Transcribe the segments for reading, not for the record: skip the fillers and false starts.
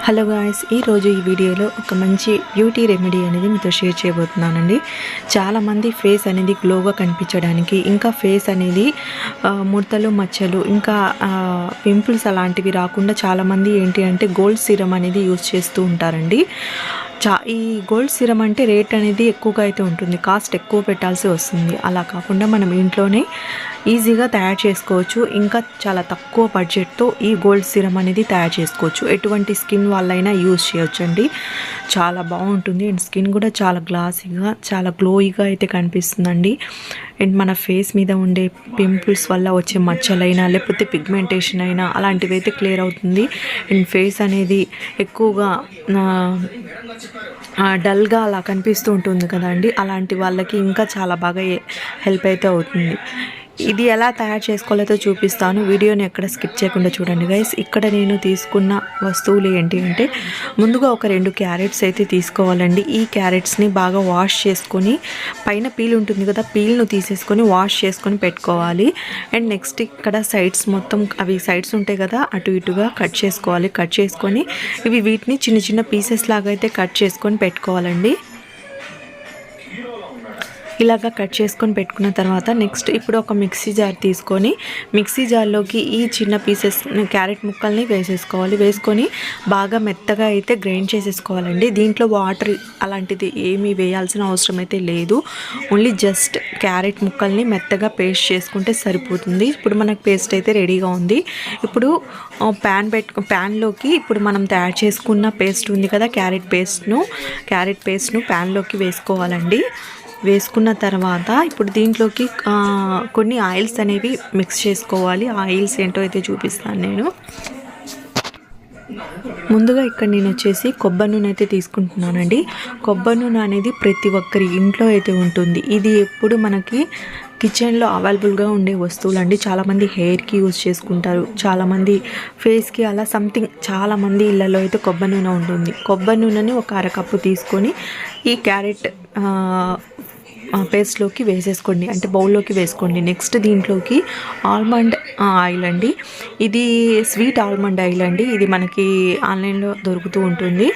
Hello guys, ఈరోజు ఈ వీడియోలో ఒక మంచి బ్యూటీ రెమెడీ అనేది మీతో షేర్ చేయబోతున్నానండి. చాలామంది ఫేస్ అనేది గ్లోగా కనిపించడానికి, ఇంకా ఫేస్ అనేది ముడతలు మచ్చలు ఇంకా పింపుల్స్ అలాంటివి రాకుండా చాలామంది ఏంటి అంటే గోల్డ్ సిరమ్ అనేది యూజ్ చేస్తూ ఉంటారండి. ఈ గోల్డ్ సిరమ్ అంటే రేట్ అనేది ఎక్కువగా అయితే ఉంటుంది, కాస్ట్ ఎక్కువ పెట్టాల్సి వస్తుంది. అలా కాకుండా మనం ఇంట్లోనే ఈజీగా తయారు చేసుకోవచ్చు. ఇంకా చాలా తక్కువ బడ్జెట్తో ఈ గోల్డ్ సిరమ్ అనేది తయారు చేసుకోవచ్చు. ఎటువంటి స్కిన్ వాళ్ళైనా యూజ్ చేయొచ్చు అండి. చాలా బాగుంటుంది అండ్ స్కిన్ కూడా చాలా గ్లాసీగా చాలా గ్లోయిగా అయితే కనిపిస్తుందండి. అండ్ మన ఫేస్ మీద ఉండే పింపుల్స్ వల్ల వచ్చే మచ్చలైనా లేకపోతే పిగ్మెంటేషన్ అయినా అలాంటివి అయితే క్లియర్ అవుతుంది. అండ్ ఫేస్ అనేది ఎక్కువగా డల్గా అలా కనిపిస్తూ ఉంటుంది కదండి, అలాంటి వాళ్ళకి ఇంకా చాలా బాగా హెల్ప్ అయితే అవుతుంది. ఇది ఎలా తయారు చేసుకోవాలో చూపిస్తాను. వీడియోని ఎక్కడ స్కిప్ చేయకుండా చూడండి గైస్. ఇక్కడ నేను తీసుకున్న వస్తువులు ఏంటి అంటే, ముందుగా ఒక 2 క్యారెట్స్ అయితే తీసుకోవాలండి. ఈ క్యారెట్స్ని బాగా వాష్ చేసుకొని పైన పీల్ ఉంటుంది కదా, పీల్ను తీసేసుకొని వాష్ చేసుకొని పెట్టుకోవాలి. అండ్ నెక్స్ట్ ఇక్కడ సైడ్స్ మొత్తం అవి సైడ్స్ ఉంటాయి కదా, అటు ఇటుగా కట్ చేసుకోవాలి. కట్ చేసుకొని వీటిని చిన్న చిన్న పీసెస్ లాగా అయితే కట్ చేసుకొని పెట్టుకోవాలండి. ఇలాగా కట్ చేసుకొని పెట్టుకున్న తర్వాత నెక్స్ట్ ఇప్పుడు ఒక మిక్సీ జార్ తీసుకొని మిక్సీ జార్లోకి ఈ చిన్న పీసెస్ క్యారెట్ ముక్కల్ని వేసేసుకోవాలి. వేసుకొని బాగా మెత్తగా అయితే గ్రైండ్ చేసేసుకోవాలండి. దీంట్లో వాటర్ అలాంటిది ఏమీ వేయాల్సిన అవసరం అయితే లేదు. ఓన్లీ జస్ట్ క్యారెట్ ముక్కల్ని మెత్తగా పేస్ట్ చేసుకుంటే సరిపోతుంది. ఇప్పుడు మనకు పేస్ట్ అయితే రెడీగా ఉంది. ఇప్పుడు ప్యాన్లోకి ఇప్పుడు మనం తయారు చేసుకున్న పేస్ట్ ఉంది కదా, క్యారెట్ పేస్ట్ను ప్యాన్లోకి వేసుకోవాలండి. వేసుకున్న తర్వాత ఇప్పుడు దీంట్లోకి కొన్ని ఆయిల్స్ అనేవి మిక్స్ చేసుకోవాలి. ఆయిల్స్ ఏంటో అయితే చూపిస్తాను నేను. ముందుగా ఇక్కడ నేను వచ్చేసి కొబ్బరి నూనె అయితే తీసుకుంటున్నానండి. కొబ్బరి నూనె అనేది ప్రతి ఒక్కరి ఇంట్లో అయితే ఉంటుంది. ఇది ఎప్పుడు మనకి కిచెన్లో అవైలబుల్గా ఉండే వస్తువులు అండి. చాలామంది హెయిర్కి యూజ్ చేసుకుంటారు, చాలామంది ఫేస్కి, అలా సంథింగ్ చాలామంది ఇళ్ళలో అయితే కొబ్బరి నూనె ఉంటుంది. కొబ్బరి నూనెని ఒక అరకప్పు తీసుకొని ఈ క్యారెట్ పేస్ట్లోకి వేసేసుకోండి, అంటే బౌల్లోకి వేసుకోండి. నెక్స్ట్ దీంట్లోకి ఆల్మండ్ ఆయిల్ అండి. ఇది స్వీట్ ఆల్మండ్ ఆయిల్ అండి. ఇది మనకి ఆన్లైన్లో దొరుకుతూ ఉంటుంది.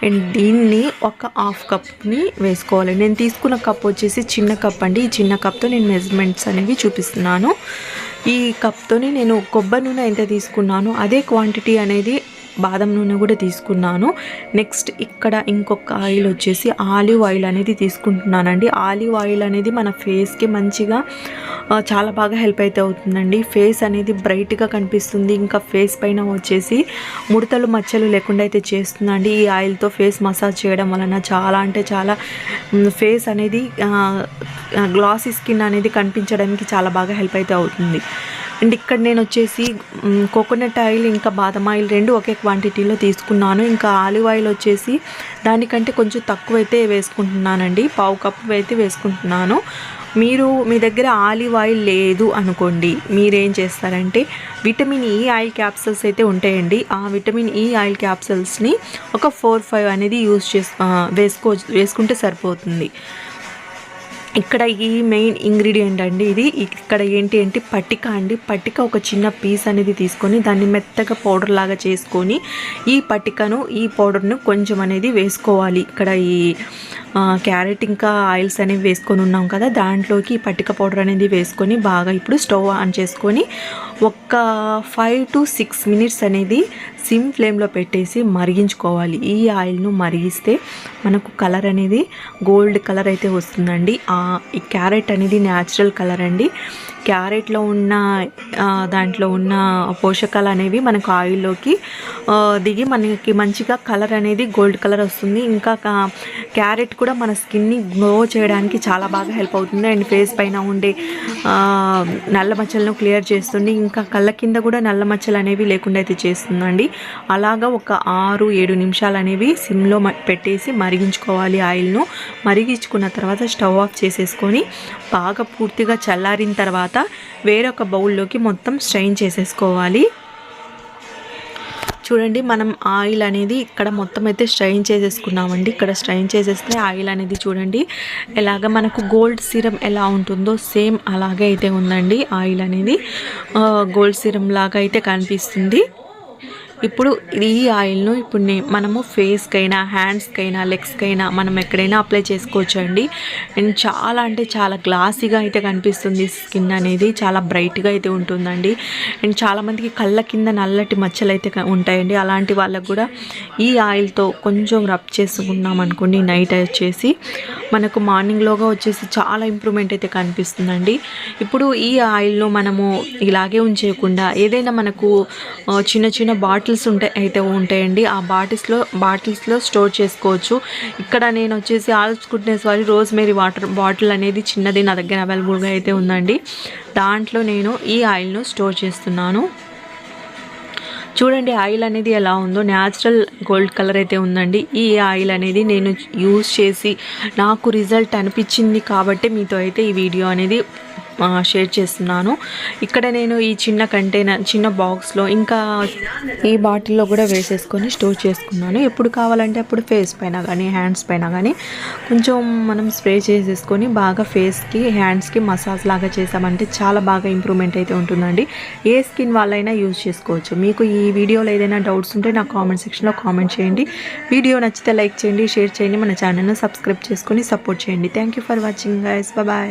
అండ్ దీన్ని ఒక 1/2 కప్ని వేసుకోవాలి. నేను తీసుకున్న కప్ వచ్చేసి చిన్న కప్ అండి. ఈ చిన్న కప్తో నేను మెజర్మెంట్స్ అనేవి చూపిస్తున్నాను. ఈ కప్తోని నేను కొబ్బరి నూనె ఎంత తీసుకున్నాను అదే క్వాంటిటీ అనేది బాదం నూనె కూడా తీసుకున్నాను. నెక్స్ట్ ఇక్కడ ఇంకొక ఆయిల్ వచ్చేసి ఆలివ్ ఆయిల్ అనేది తీసుకుంటున్నానండి. ఆలివ్ ఆయిల్ అనేది మన ఫేస్కి మంచిగా చాలా బాగా హెల్ప్ అయితే అవుతుందండి. ఫేస్ అనేది బ్రైట్గా కనిపిస్తుంది. ఇంకా ఫేస్ పైన వచ్చేసి ముడతలు మచ్చలు లేకుండా అయితే చేస్తుందండి. ఈ ఆయిల్తో ఫేస్ మసాజ్ చేయడం వలన చాలా అంటే చాలా ఫేస్ అనేది గ్లాసీ స్కిన్ అనేది కనిపించడానికి చాలా బాగా హెల్ప్ అయితే అవుతుంది. అండ్ ఇక్కడ నేను వచ్చేసి కోకోనట్ ఆయిల్ ఇంకా బాదం ఆయిల్ 2 ఒకే క్వాంటిటీలో తీసుకున్నాను. ఇంకా ఆలివ్ ఆయిల్ వచ్చేసి దానికంటే కొంచెం తక్కువ అయితే వేసుకుంటున్నానండి. 1/2 కప్పు అయితే వేసుకుంటున్నాను. మీ దగ్గర ఆలివ్ ఆయిల్ లేదు అనుకోండి, మీరేం చేస్తారంటే విటమిన్ ఈ ఆయిల్ క్యాప్సూల్స్ అయితే ఉంటాయండి. ఆ విటమిన్ ఈ ఆయిల్ క్యాప్సూల్స్ని ఒక 4-5 అనేది వేసుకుంటే సరిపోతుంది. ఇక్కడ ఈ మెయిన్ ఇంగ్రీడియంట్ అండి ఇది. ఇక్కడ ఏంటి అంటే పట్టిక అండి. పట్టిక ఒక చిన్న పీస్ అనేది తీసుకొని దాన్ని మెత్తగా పౌడర్ లాగా చేసుకొని ఈ పౌడర్ను కొంచెం అనేది వేసుకోవాలి. ఇక్కడ ఈ క్యారెట్ ఇంకా ఆయిల్స్ అనేవి వేసుకొని ఉన్నాం కదా, దాంట్లోకి ఈ పట్టిక పౌడర్ అనేది వేసుకొని బాగా ఇప్పుడు స్టవ్ ఆన్ చేసుకొని ఒక 5 to 6 మినిట్స్ అనేది సిమ్ ఫ్లేమ్లో పెట్టేసి మరిగించుకోవాలి. ఈ ఆయిల్ను మరిగిస్తే మనకు కలర్ అనేది గోల్డ్ కలర్ అయితే వస్తుందండి. ఈ క్యారెట్ అనేది న్యాచురల్ కలర్ అండి. క్యారెట్లో ఉన్న దాంట్లో ఉన్న పోషకాలు అనేవి మనకు ఆయిల్లోకి దిగి మనకి మంచిగా కలర్ అనేది గోల్డ్ కలర్ వస్తుంది. ఇంకా క్యారెట్ కూడా మన స్కిన్ని గ్లో చేయడానికి చాలా బాగా హెల్ప్ అవుతుంది. అండ్ ఫేస్ పైన ఉండే నల్ల మచ్చలను క్లియర్ చేస్తుంది. ఇంకా కళ్ళ కింద కూడా నల్ల మచ్చలు అనేవి లేకుండా అయితే చేస్తుందండి. అలాగా ఒక 6-7 నిమిషాలు అనేవి సిమ్లో పెట్టేసి మరిగించుకోవాలి. ఆయిల్ను మరిగించుకున్న తర్వాత స్టవ్ ఆఫ్ చేసేసుకొని బాగా పూర్తిగా చల్లారిన తర్వాత వేరొక బౌల్లోకి మొత్తం స్ట్రెయిన్ చేసేసుకోవాలి. చూడండి, మనం ఆయిల్ అనేది ఇక్కడ మొత్తం అయితే స్ట్రెయిన్ చేసేసుకున్నామండి. ఇక్కడ స్ట్రెయిన్ చేసేస్తే ఆయిల్ అనేది చూడండి ఎలాగ మనకు గోల్డ్ సిరం ఎలా ఉంటుందో సేమ్ అలాగే అయితే ఉందండి. ఆయిల్ అనేది గోల్డ్ సిరం లాగా అయితే కనిపిస్తుంది. ఇప్పుడు ఈ ఆయిల్ను ఇప్పుడు మనము ఫేస్కైనా హ్యాండ్స్కైనా లెగ్స్కైనా మనం ఎక్కడైనా అప్లై చేసుకోవచ్చు అండి. అండ్ చాలా అంటే చాలా గ్లాసీగా అయితే కనిపిస్తుంది స్కిన్ అనేది, చాలా బ్రైట్గా అయితే ఉంటుందండి. అండ్ చాలామందికి కళ్ళ కింద నల్లటి మచ్చలు అయితే ఉంటాయండి. అలాంటి వాళ్ళకు కూడా ఈ ఆయిల్తో కొంచెం రబ్ చేసుకున్నాం అనుకోండి నైట్ వచ్చేసి మనకు మార్నింగ్లోగా వచ్చేసి చాలా ఇంప్రూవ్మెంట్ అయితే కనిపిస్తుందండి. ఇప్పుడు ఈ ఆయిల్ను మనము ఇలాగే ఉంచేయకుండా ఏదైనా మనకు చిన్న చిన్న బాటిల్స్ ఉంటాయండి. ఆ బాటిల్స్లో స్టోర్ చేసుకోవచ్చు. ఇక్కడ నేను వచ్చేసి ఆల్స్ గుడ్నెస్ వారి రోజ్మేరీ వాటర్ బాటిల్ అనేది చిన్నది నా దగ్గర అవైలబుల్గా అయితే ఉందండి. దాంట్లో నేను ఈ ఆయిల్ను స్టోర్ చేస్తున్నాను. చూడండి ఆయిల్ అనేది ఎలా ఉందో, న్యాచురల్ గోల్డ్ కలర్ అయితే ఉందండి. ఈ ఆయిల్ అనేది నేను యూజ్ చేసి నాకు రిజల్ట్ అనిపించింది కాబట్టి మీతో అయితే ఈ వీడియో అనేది షేర్ చేస్తున్నాను. ఇక్కడ నేను ఈ చిన్న కంటైనర్ చిన్న బాక్స్లో ఇంకా ఈ బాటిల్లో కూడా వేసేసుకొని స్టోర్ చేసుకున్నాను. ఎప్పుడు కావాలంటే అప్పుడు ఫేస్ పైన కానీ హ్యాండ్స్ పైన కానీ కొంచెం మనం స్ప్రే చేసేసుకొని బాగా ఫేస్కి హ్యాండ్స్కి మసాజ్ లాగా చేసామంటే చాలా బాగా ఇంప్రూవ్మెంట్ అయితే ఉంటుందండి. ఏ స్కిన్ వాళ్ళైనా యూజ్ చేసుకోవచ్చు. మీకు ఈ వీడియోలో ఏదైనా డౌట్స్ ఉంటే నాకు కామెంట్ సెక్షన్లో కామెంట్ చేయండి. వీడియో నచ్చితే లైక్ చేయండి, షేర్ చేయండి, మన ఛానల్ను సబ్స్క్రైబ్ చేసుకొని సపోర్ట్ చేయండి. Thank you for watching guys. Bye.